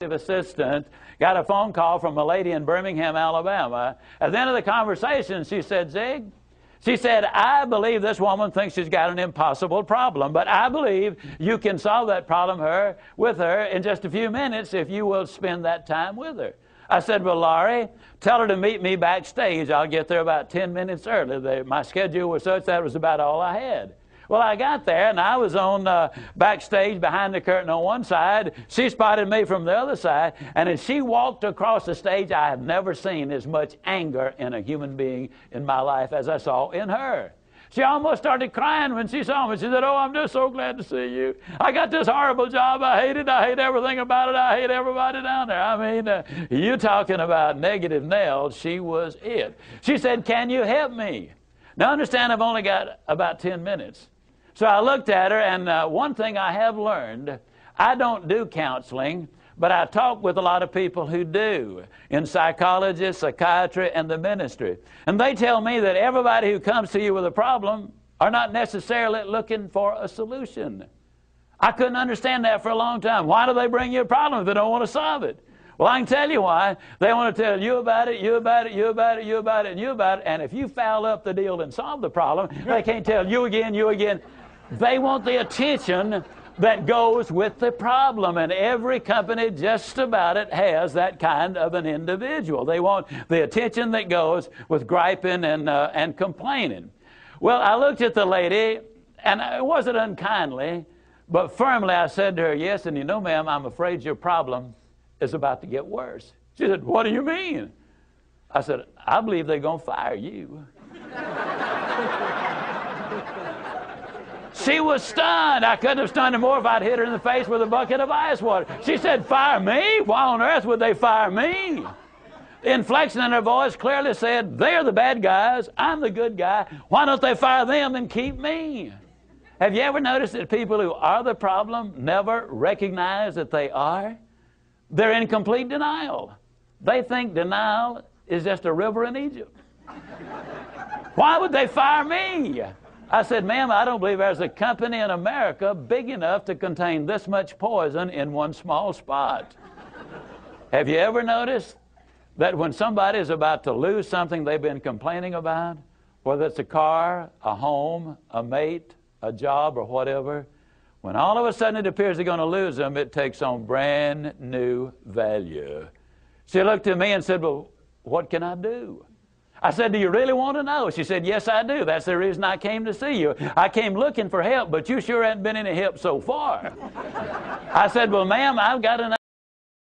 assistant got a phone call from a lady in Birmingham, Alabama. At the end of the conversation, she said, Zig, she said, I believe this woman thinks she's got an impossible problem, but I believe you can solve that problem with her in just a few minutes if you will spend that time with her. I said, well, Laurie, tell her to meet me backstage. I'll get there about 10 minutes early. My schedule was such that was about all I had. Well, I got there, and I was on backstage behind the curtain on one side. She spotted me from the other side, and as she walked across the stage, I have never seen as much anger in a human being in my life as I saw in her. She almost started crying when she saw me. She said, oh, I'm just so glad to see you. I got this horrible job. I hate it. I hate everything about it. I hate everybody down there. I mean, you talking about negative nails, she was it. She said, can you help me? Now, understand, I've only got about 10 minutes. So I looked at her, and one thing I have learned, I don't do counseling, but I talk with a lot of people who do, in psychology, psychiatry, and the ministry. And they tell me that everybody who comes to you with a problem are not necessarily looking for a solution. I couldn't understand that for a long time. Why do they bring you a problem if they don't want to solve it? Well, I can tell you why. They want to tell you about it, you about it, you about it, you about it, and you about it. And if you foul up the deal and solve the problem, they can't tell you again, you again. They want the attention that goes with the problem, and every company just about it has that kind of an individual. They want the attention that goes with griping and complaining. Well, I looked at the lady, and it wasn't unkindly, but firmly I said to her, yes, and you know, ma'am, I'm afraid your problem is about to get worse. She said, what do you mean? I said, I believe they're going to fire you. She was stunned. I couldn't have stunned her more if I'd hit her in the face with a bucket of ice water. She said, fire me? Why on earth would they fire me? The inflection in her voice clearly said, they're the bad guys, I'm the good guy. Why don't they fire them and keep me? Have you ever noticed that people who are the problem never recognize that they are? They're in complete denial. They think denial is just a river in Egypt. Why would they fire me? I said, ma'am, I don't believe there's a company in America big enough to contain this much poison in one small spot. Have you ever noticed that when somebody is about to lose something they've been complaining about, whether it's a car, a home, a mate, a job, or whatever, when all of a sudden it appears they're going to lose them, it takes on brand new value. She looked at me and said, well, what can I do? I said, do you really want to know? She said, yes, I do. That's the reason I came to see you. I came looking for help, but you sure haven't been any help so far. I said, well, ma'am, I've got an